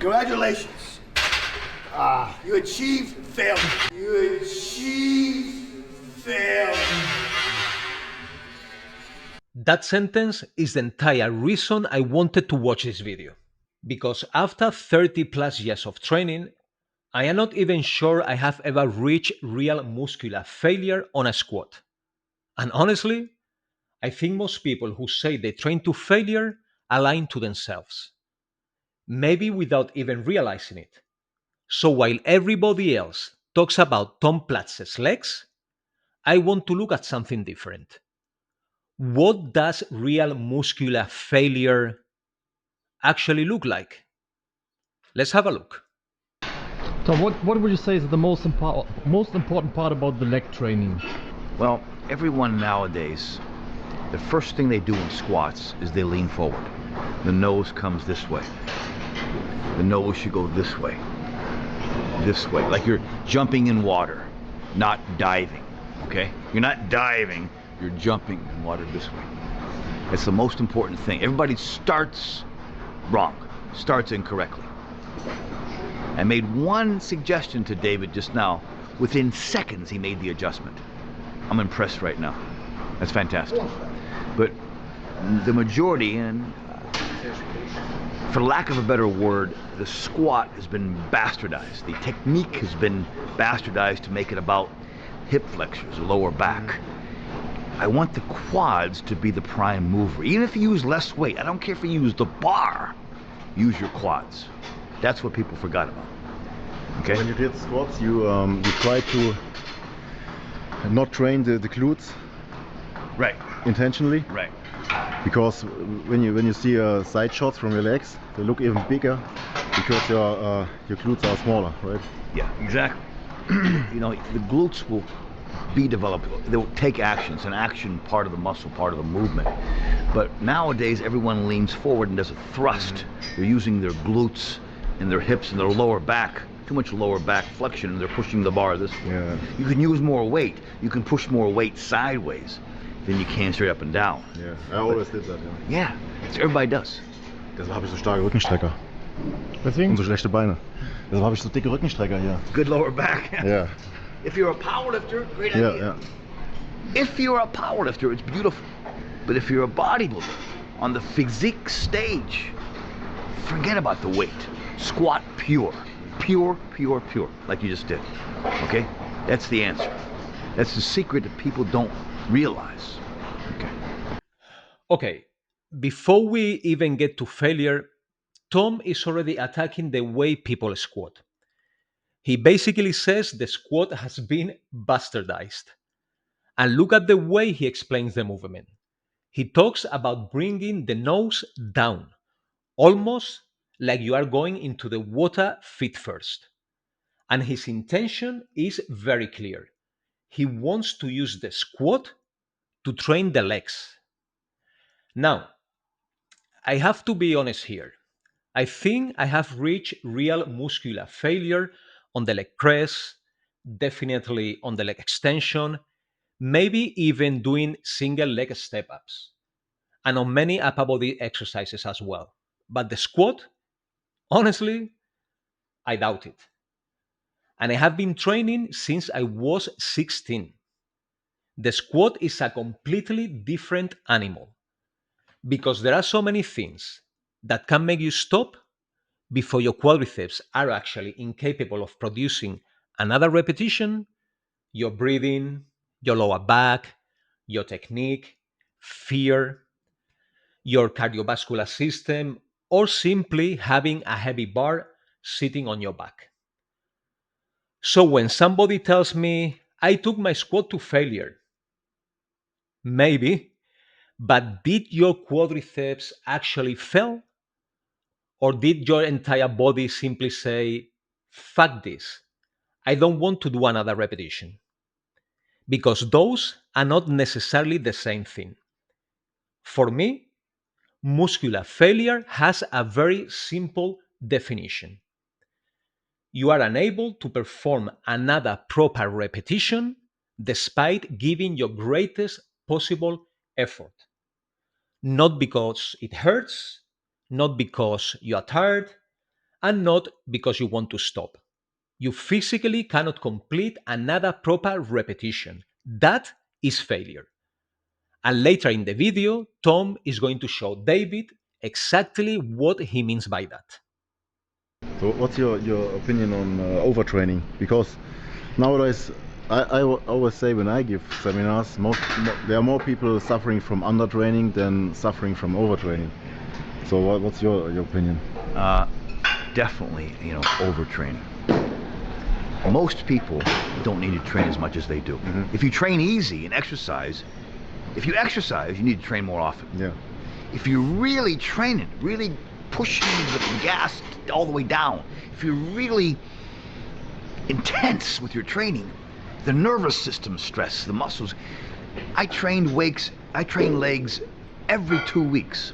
Congratulations. You achieved failure. You achieved failure. That sentence is the entire reason I wanted to watch this video. Because after 30 plus years of training, I am not even sure I have ever reached real muscular failure on a squat. And honestly, I think most people who say they train to failure are lying to themselves, maybe without even realizing it. So while everybody else talks about Tom Platz's legs, I want to look at something different. What does real muscular failure actually look like? Let's have a look. Tom, what would you say is the most important part about the leg training? Well, everyone nowadays, the first thing they do in squats is they lean forward. The nose comes this way. The nose should go this way, like you're jumping in water, not diving, okay? You're not diving, you're jumping in water this way. It's the most important thing. Everybody starts wrong, starts incorrectly. I made one suggestion to David just now. Within seconds, he made the adjustment. I'm impressed right now. That's fantastic. But the majority, and for lack of a better word, the squat has been bastardized. The technique has been bastardized to make it about hip flexors, lower back. I want the quads to be the prime mover. Even if you use less weight, I don't care if you use the bar, use your quads. That's what people forgot about. Okay? When you did squats, you try to not train the glutes. Right. Intentionally. Right. Because when you see side shots from your legs, they look even bigger because your glutes are smaller, right? Yeah, exactly. You know, the glutes will be developed. They'll take actions, an action part of the muscle, part of the movement. But nowadays, everyone leans forward and does a thrust. They're using their glutes and their hips and their lower back. Too much lower back flexion, and they're pushing the bar this way. Yeah. You can use more weight. You can push more weight sideways than you can straight up and down. Yeah, I always did that. Yeah, so everybody does. Deshalb habe ich so starke Rückenstrecker Deswegen? und so schlechte Beine. Deshalb habe ich so dicke Rückenstrecker hier. Good lower back. Yeah. If you're a powerlifter, great Yeah, idea. yeah. If you're a powerlifter, it's beautiful. But if you're a bodybuilder on the physique stage, forget about the weight. Squat pure. Pure, pure, pure, like you just did. Okay? That's the answer. That's the secret that people don't realize. Okay. Okay, before we even get to failure, Tom is already attacking the way people squat. He basically says the squat has been bastardized. And look at the way he explains the movement. He talks about bringing the nose down, almost like you are going into the water feet first. And his intention is very clear. He wants to use the squat to train the legs. Now, I have to be honest here. I think I have reached real muscular failure on the leg press, definitely on the leg extension, maybe even doing single leg step ups, and on many upper body exercises as well. But the squat, honestly, I doubt it. And I have been training since I was 16. The squat is a completely different animal because there are so many things that can make you stop before your quadriceps are actually incapable of producing another repetition. Your breathing, your lower back, your technique, fear, your cardiovascular system, or simply having a heavy bar sitting on your back. So when somebody tells me, I took my squat to failure, maybe, but did your quadriceps actually fail? Or did your entire body simply say, fuck this, I don't want to do another repetition? Because those are not necessarily the same thing. For me, muscular failure has a very simple definition. You are unable to perform another proper repetition despite giving your greatest possible effort. Not because it hurts, not because you are tired, and not because you want to stop. You physically cannot complete another proper repetition. That is failure. And later in the video, Tom is going to show David exactly what he means by that. So what's your opinion on overtraining? Because nowadays, always say when I give seminars, there are more people suffering from undertraining than suffering from overtraining. So what's your opinion? Definitely, overtraining. Most people don't need to train as much as they do. If you train easy and exercise, if you exercise, you need to train more often. Yeah. If you're really training, really pushing the gas all the way down, if you're really intense with your training, the nervous system stress, the muscles. I train legs every 2 weeks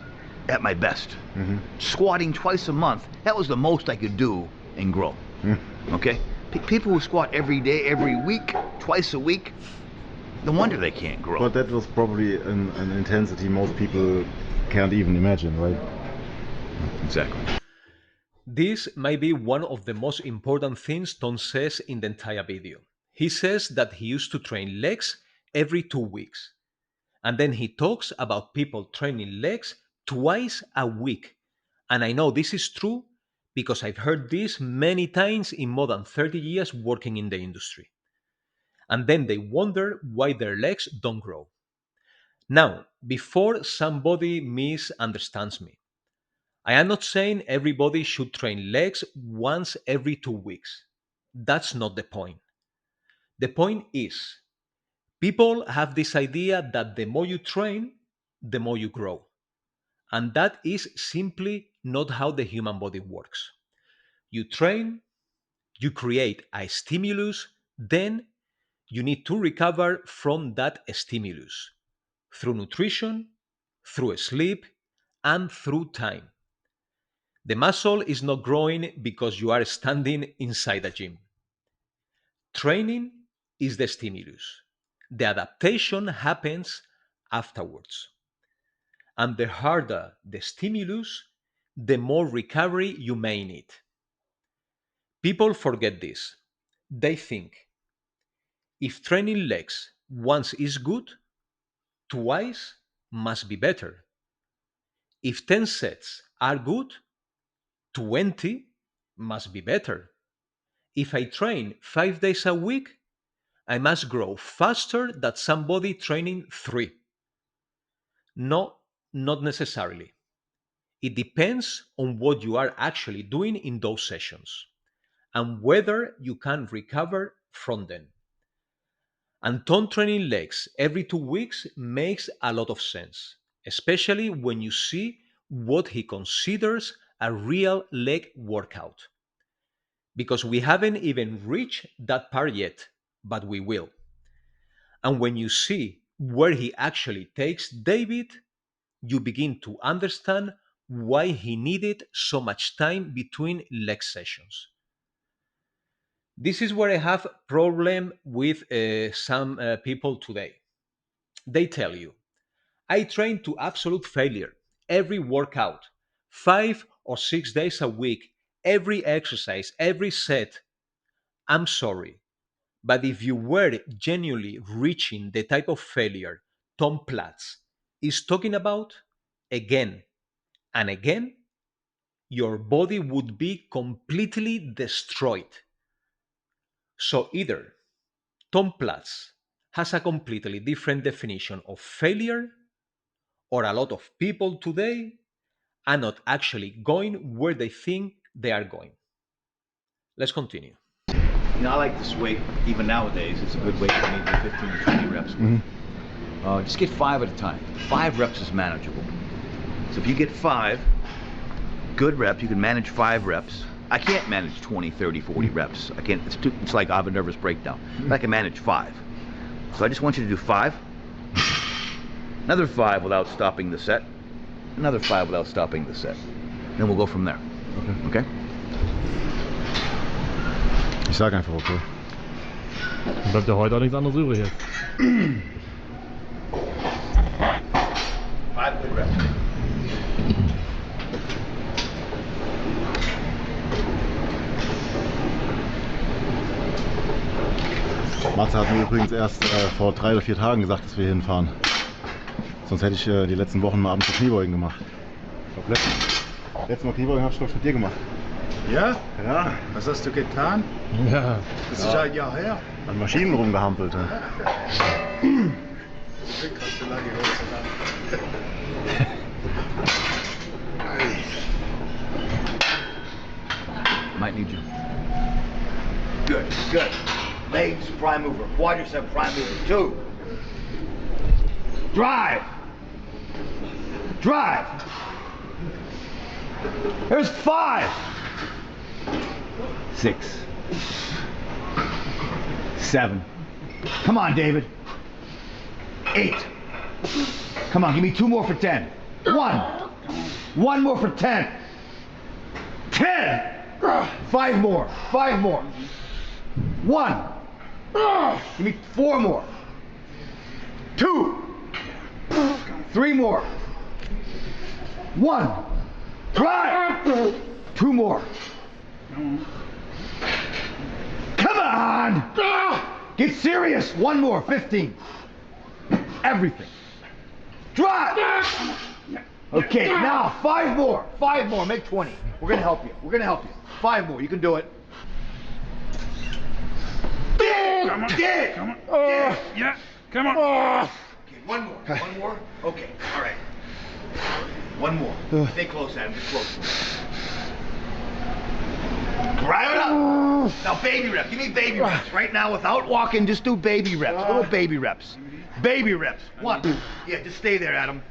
at my best. Squatting twice a month, that was the most I could do and grow. Okay? People who squat every day, every week, twice a week, no wonder they can't grow. But that was probably an intensity most people can't even imagine, right? Exactly. This might be one of the most important things Tom says in the entire video. He says that he used to train legs every 2 weeks. And then he talks about people training legs twice a week. And I know this is true because I've heard this many times in more than 30 years working in the industry. And then they wonder why their legs don't grow. Now, before somebody misunderstands me, I am not saying everybody should train legs once every 2 weeks. That's not the point. The point is, people have this idea that the more you train, the more you grow. And that is simply not how the human body works. You train, you create a stimulus, then you need to recover from that stimulus through nutrition, through sleep, and through time. The muscle is not growing because you are standing inside a gym. Training is the stimulus. The adaptation happens afterwards. And the harder the stimulus, the more recovery you may need. People forget this. They think if training legs once is good, twice must be better. If 10 sets are good, 20 must be better. If I train 5 days a week, I must grow faster than somebody training 3. No, not necessarily. It depends on what you are actually doing in those sessions and whether you can recover from them. And Tom training legs every 2 weeks makes a lot of sense, especially when you see what he considers a real leg workout. Because we haven't even reached that part yet, but we will. And when you see where he actually takes David, you begin to understand why he needed so much time between leg sessions. This is where I have problem with some people today. They tell you, I train to absolute failure every workout, 5 or 6 days a week, every exercise, every set. I'm sorry, but if you were genuinely reaching the type of failure Tom Platz is talking about, again and again, your body would be completely destroyed. So either Tom Platz has a completely different definition of failure, or a lot of people today are not actually going where they think they are going. Let's continue. I like this weight, even nowadays. It's a good weight for me to do 15 to 20 reps with. Just get 5 at a time. 5 reps is manageable. So if you get 5 good reps, you can manage 5 reps. I can't manage 20, 30, 40 reps. I can't. It's like I have a nervous breakdown. But I can manage 5. So I just want you to do 5. Another 5 without stopping the set. Another 5 without stopping the set. Then we'll go from there. Okay? Ich sage einfach okay. Dann bleibt ja heute auch nichts anderes übrig jetzt. 5 good reps. Matze hat mir übrigens erst vor 3 oder 4 Tagen gesagt, dass wir hier hinfahren. Sonst hätte ich die letzten Wochen mal abends Kniebeugen gemacht. Ich glaube, letztes Mal Kniebeugen habe ich doch mit dir gemacht. Ja? Ja. Was hast du getan? Ja. Das ist ein Jahr her. An Maschinen rumgehampelt. Ja. Glück hast du lange Hose an. Might need you. Good, good. Legs, prime mover. Quadricep, prime mover. 2. Drive. Drive. There's 5. 6. 7. Come on, David. 8. Come on, give me 2 more for 10. 1. 1 more for 10. 10. 5 more. 5 more. 1. Give me 4 more. 2. 3 more. 1. Drive. 2 more. Come on. Get serious. 1 more. 15. Everything. Drive. Okay, now 5 more. 5 more. Make 20. We're gonna help you. We're gonna help you. 5 more. You can do it. Dig! Come on. Dig! Come on. Dig! Yeah, come on. Okay, 1 more. 1 more. Okay, all right. 1 more. Stay close, Adam. Get close. Drive it up. Now baby reps. Give me baby reps right now without walking. Just do baby reps. Little baby reps. Baby reps. 1. Yeah, just stay there, Adam.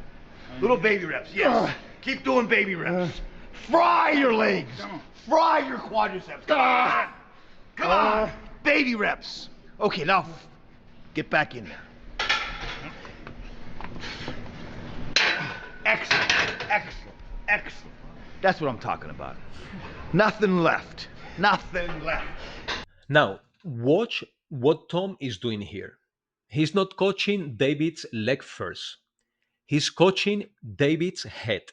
Little baby reps. Yes. Keep doing baby reps. Fry your legs. Fry your quadriceps. Come on. Come on. Baby reps. Okay, now get back in there. Excellent. Excellent. Excellent. That's what I'm talking about. Nothing left. Nothing left. Now, watch what Tom is doing here. He's not coaching David's leg first. He's coaching David's head.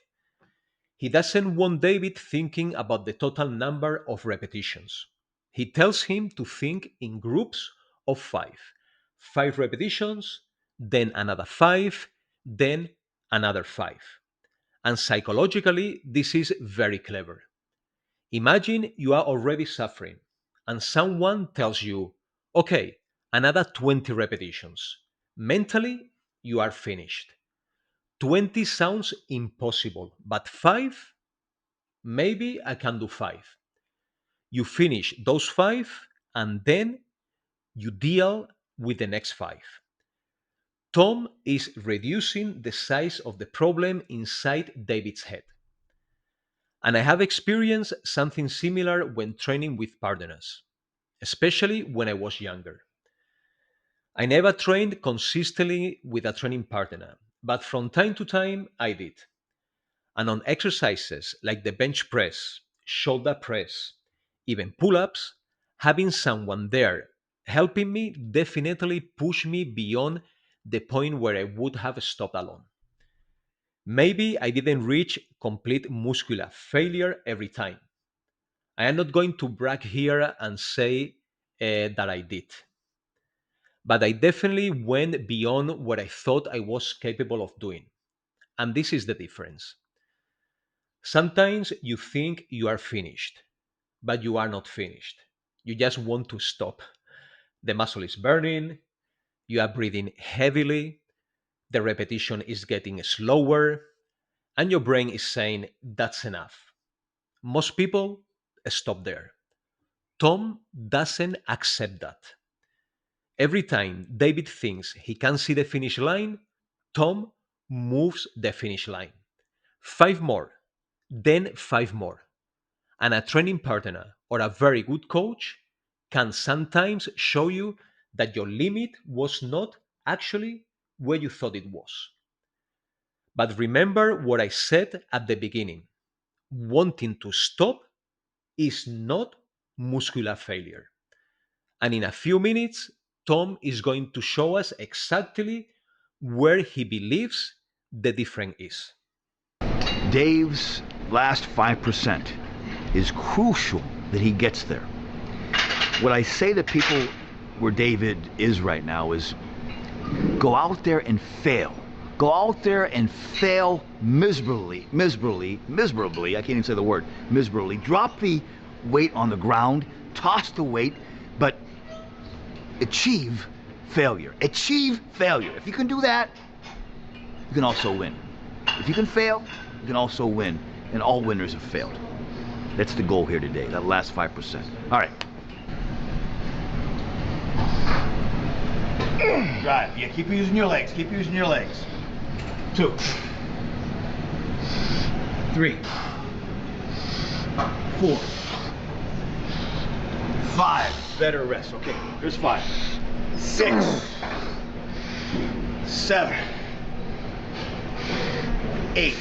He doesn't want David thinking about the total number of repetitions. He tells him to think in groups of 5. 5 repetitions, then another 5, then another 5. And psychologically, this is very clever. Imagine you are already suffering, and someone tells you, okay, another 20 repetitions. Mentally, you are finished. 20 sounds impossible, but 5? Maybe I can do 5. You finish those 5, and then you deal with the next 5. Tom is reducing the size of the problem inside David's head. And I have experienced something similar when training with partners, especially when I was younger. I never trained consistently with a training partner, but from time to time I did. And on exercises like the bench press, shoulder press, even pull ups, having someone there helping me definitely pushed me beyond the point where I would have stopped alone. Maybe I didn't reach complete muscular failure every time. I am not going to brag here and say that I did, but I definitely went beyond what I thought I was capable of doing. And this is the difference. Sometimes you think you are finished, but you are not finished. You just want to stop. The muscle is burning, you are breathing heavily, the repetition is getting slower, and your brain is saying, that's enough. Most people stop there. Tom doesn't accept that. Every time David thinks he can see the finish line, Tom moves the finish line. 5 more, then 5 more. And a training partner or a very good coach can sometimes show you that your limit was not actually where you thought it was. But remember what I said at the beginning: wanting to stop is not muscular failure. And in a few minutes, Tom is going to show us exactly where he believes the difference is. Dave's last 5% is crucial that he gets there. What I say to people where David is right now is go out there and fail. Go out there and fail miserably. I can't even say the word, miserably. Drop the weight on the ground, toss the weight, but achieve failure. Achieve failure. If you can do that, you can also win. If you can fail, you can also win. And all winners have failed. That's the goal here today, that last 5%. All right. Drive. Yeah, keep using your legs. Keep using your legs. 2. 3. 4. 5. Better rest. Okay, here's 5. 6. 7. 8.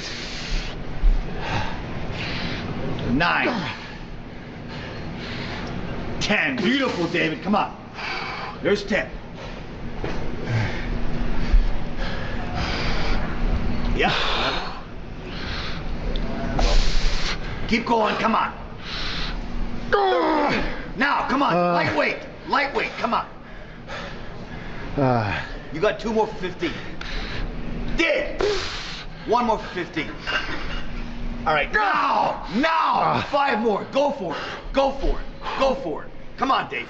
9. 10. Beautiful, David. Come on. There's 10. Yeah. 11. Keep going. Come on. 13. Now, come on. Lightweight. Lightweight. Come on. You got 2 more for 15. Dig. 1 more for 15. All right. Now. 5 more. Go for it. Go for it. Go for it. Come on, Dave.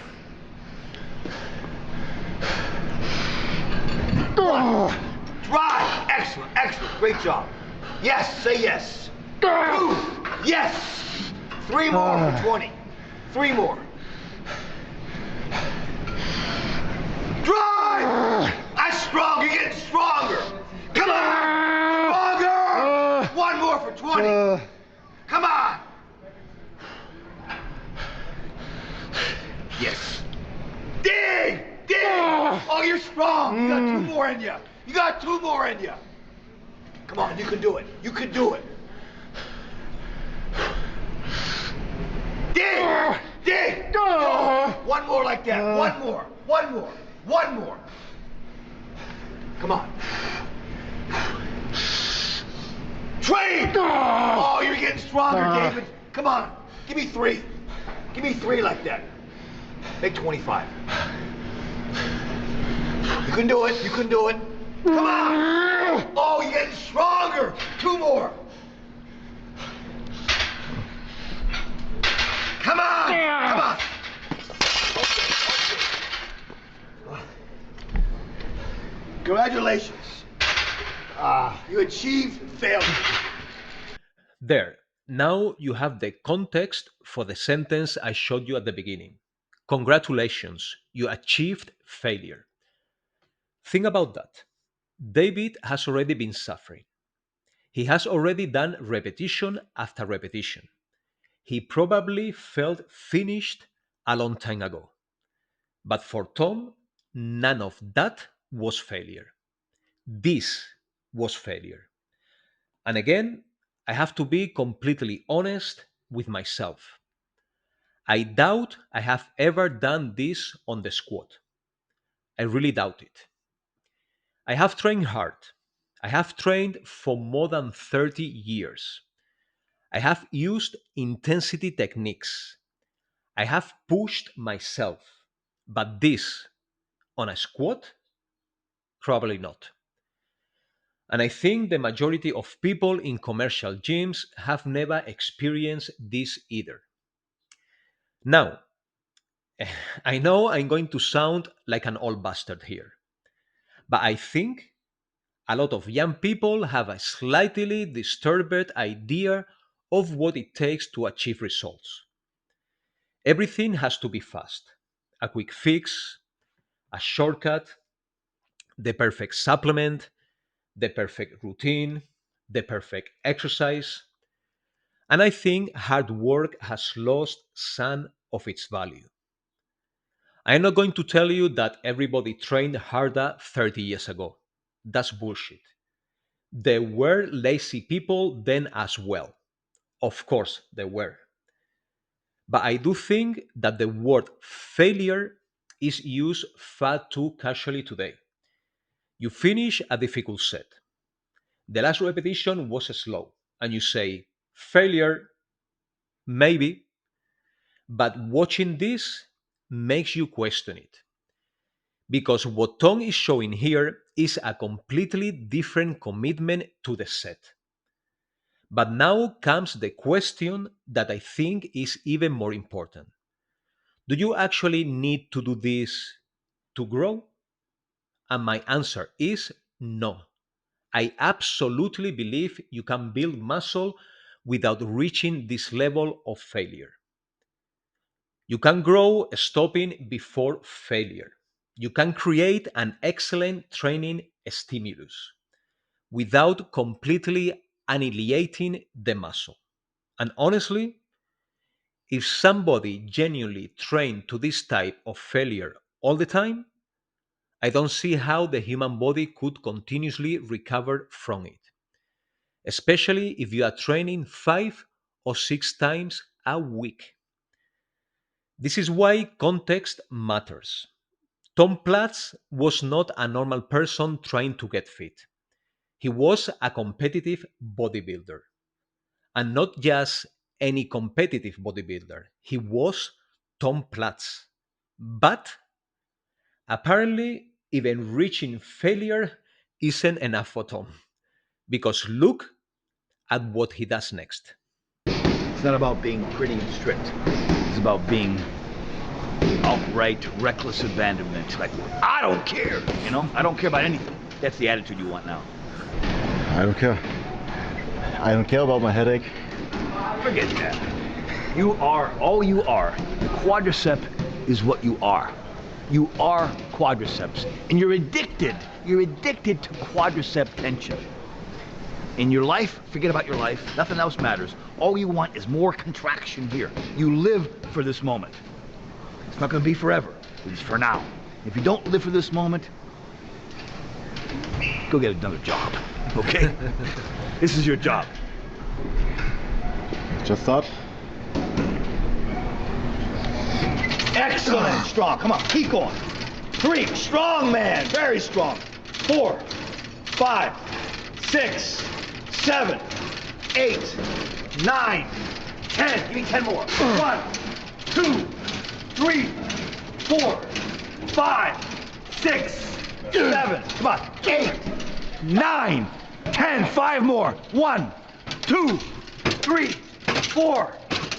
1. Drive. Excellent. Excellent. Great job. Yes. Say yes. 2. Yes. 3 more for 20. 3 more. Drive. That's strong. You're getting stronger. Come on. Stronger. 1 more for 20. Come on. Yes. Dig. Dig. Oh, you're strong. You got 2 more in you. You got 2 more in you. Come on, you can do it. You can do it. Dig! Dig! Go! 1 more like that. 1 more. 1 more. 1 more. Come on. Train! Oh, you're getting stronger, David. Come on. Give me 3. Give me 3 like that. Make 25. You can do it. You can do it. Come on! Oh, you're getting stronger! 2 more! Come on! Come on! Okay. Congratulations. You achieved failure. There. Now you have the context for the sentence I showed you at the beginning. Congratulations, you achieved failure. Think about that. David has already been suffering. He has already done repetition after repetition. He probably felt finished a long time ago. But for Tom, none of that was failure. This was failure. And again, I have to be completely honest with myself. I doubt I have ever done this on the squat. I really doubt it. I have trained hard. I have trained for more than 30 years. I have used intensity techniques. I have pushed myself. But this on a squat? Probably not. And I think the majority of people in commercial gyms have never experienced this either. Now, I know I'm going to sound like an old bastard here, but I think a lot of young people have a slightly disturbed idea of what it takes to achieve results. Everything has to be fast. A quick fix, a shortcut, the perfect supplement, the perfect routine, the perfect exercise. And I think hard work has lost some of its value. I'm not going to tell you that everybody trained harder 30 years ago. That's bullshit. There were lazy people then as well. Of course, there were. But I do think that the word failure is used far too casually today. You finish a difficult set. The last repetition was slow, and you say, failure, maybe, but watching this makes you question it. because what Tom is showing here is a completely different commitment to the set. But now comes the question that I think is even more important. Do you actually need to do this to grow? And my answer is no. I absolutely believe you can build muscle without reaching this level of failure. You can grow stopping before failure. You can create an excellent training stimulus without completely annihilating the muscle. And honestly, if somebody genuinely trained to this type of failure all the time, I don't see how the human body could continuously recover from it, especially if you are training 5 or 6 times a week. This is why context matters. Tom Platz was not a normal person trying to get fit. He was a competitive bodybuilder. And not just any competitive bodybuilder. He was Tom Platz. But apparently, even reaching failure isn't enough for Tom. Because look at what he does next. It's not about being pretty and strict. It's about being outright reckless abandonment. Like, I don't care, you know? I don't care about anything. That's the attitude you want now. I don't care. I don't care about my headache. Forget that. You are all you are. Quadricep is what you are. You are quadriceps. And you're addicted. You're addicted to quadricep tension. In your life, forget about your life. Nothing else matters. All you want is more contraction here. You live for this moment. It's not going to be forever. It's for now. If you don't live for this moment, go get another job. Okay? This is your job. Just start. Excellent. Strong. Come on, keep going. 3. Strong, man. Very strong. 4, 5, 6, 7, 8, 9, 10. Give me 10 more. 1, 2, 3, 4, 5, 6, 7. Come on. 8, 9, 10. 5 more. 1, 2, 3, 4.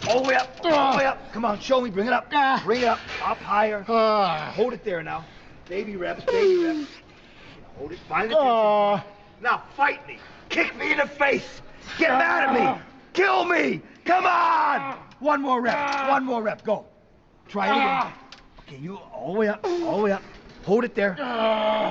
All the way up. All the way up. Come on, show me. Bring it up. Bring it up. Up higher. Hold it there now. Baby reps. Baby reps. Hold it. Find the tension point. Now fight me. Kick me in the face. Get mad at me. Kill me. Come on. One more rep. One more rep. Go. Try it again. Okay, you all the way up. All the way up. Hold it there.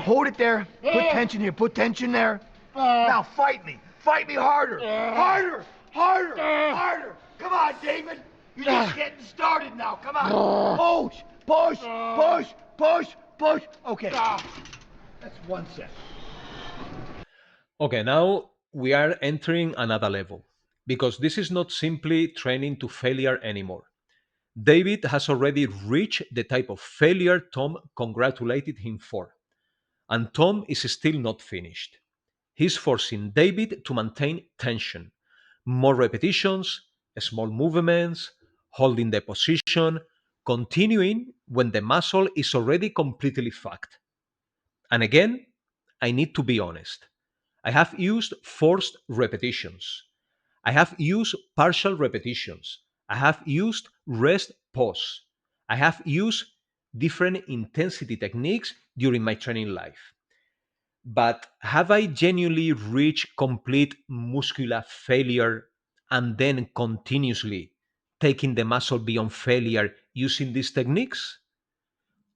Hold it there. Put tension here. Put tension there. Now fight me. Fight me harder. Harder. Harder. Harder. Come on, David. You're just getting started now. Come on. Push. Push. Push. Push. Push. Okay. That's one set. Okay, now we are entering another level because this is not simply training to failure anymore. David has already reached the type of failure Tom congratulated him for, and Tom is still not finished. He's forcing David to maintain tension, more repetitions, small movements, holding the position, continuing when the muscle is already completely fucked. And again, I need to be honest. I have used forced repetitions. I have used partial repetitions. I have used rest pause. I have used different intensity techniques during my training life. But have I genuinely reached complete muscular failure and then continuously taking the muscle beyond failure using these techniques?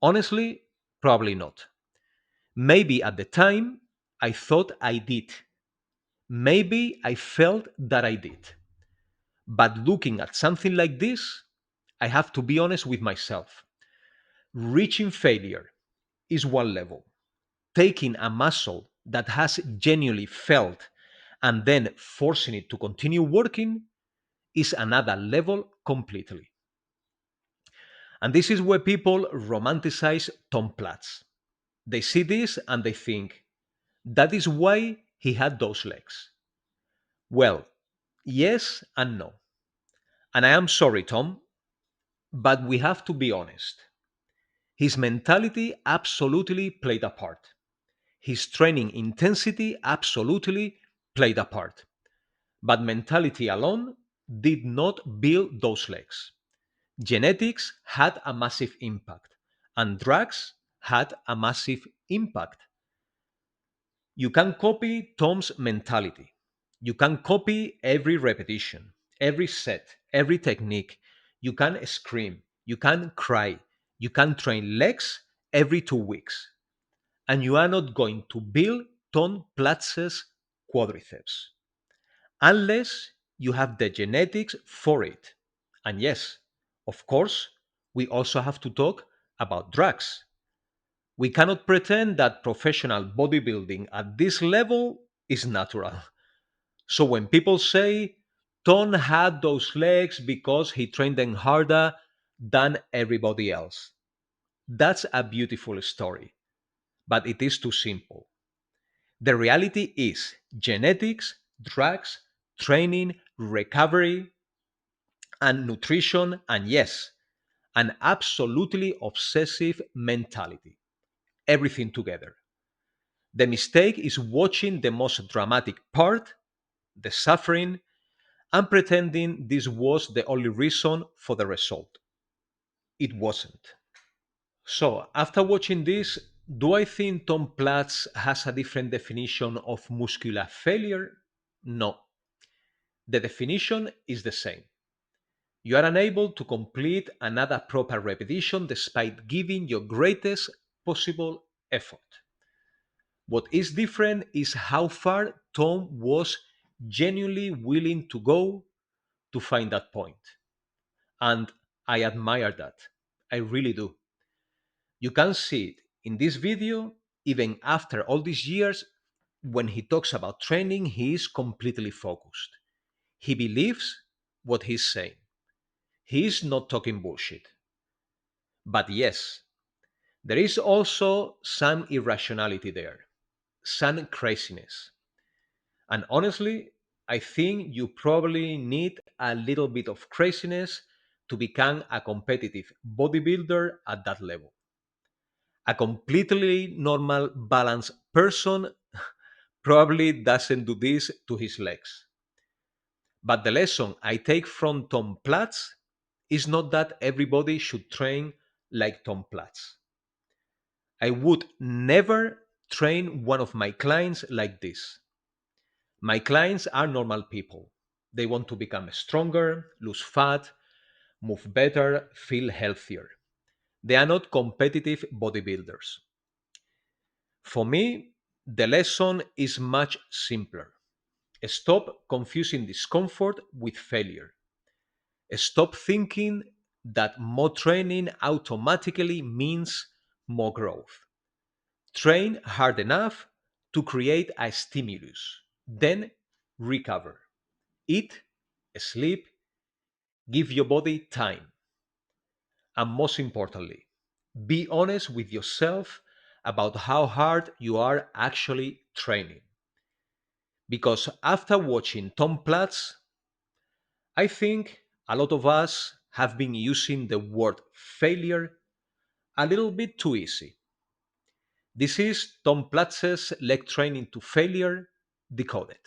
Honestly, probably not. Maybe at the time I thought I did. Maybe I felt that I did. But looking at something like this, I have to be honest with myself. Reaching failure is one level. Taking a muscle that has genuinely felt and then forcing it to continue working is another level completely. And this is where people romanticize Tom Platz. They see this and they think, that is why he had those legs. Well, yes and no. And I am sorry, Tom, but we have to be honest. His mentality absolutely played a part. His training intensity absolutely played a part. But mentality alone did not build those legs. Genetics had a massive impact, and drugs had a massive impact. You can copy Tom's mentality. You can copy every repetition, every set, every technique. You can scream. You can cry. You can train legs every 2 weeks. And you are not going to build Tom Platz's quadriceps unless you have the genetics for it. And yes, of course, we also have to talk about drugs. We cannot pretend that professional bodybuilding at this level is natural. So when people say Ton had those legs because he trained them harder than everybody else, that's a beautiful story, but it is too simple. The reality is genetics, drugs, training, recovery, and nutrition, and yes, an absolutely obsessive mentality. Everything together. The mistake is watching the most dramatic part, the suffering, and pretending this was the only reason for the result. It wasn't. So, after watching this, do I think Tom Platz has a different definition of muscular failure? No. The definition is the same. You are unable to complete another proper repetition despite giving your greatest possible effort. What is different is how far Tom was genuinely willing to go to find that point. And I admire that. I really do. You can see it in this video, even after all these years, when he talks about training, he is completely focused. He believes what he's saying. He is not talking bullshit. But yes, there is also some irrationality there, some craziness. And honestly, I think you probably need a little bit of craziness to become a competitive bodybuilder at that level. A completely normal, balanced person probably doesn't do this to his legs. But the lesson I take from Tom Platz is not that everybody should train like Tom Platz. I would never train one of my clients like this. My clients are normal people. They want to become stronger, lose fat, move better, feel healthier. They are not competitive bodybuilders. For me, the lesson is much simpler. Stop confusing discomfort with failure. Stop thinking that more training automatically means more growth. Train hard enough to create a stimulus, then recover. Eat, sleep, give your body time. And most importantly, be honest with yourself about how hard you are actually training. Because after watching Tom Platz, I think a lot of us have been using the word failure a little bit too easy. This is Tom Platz's leg training to failure decoded.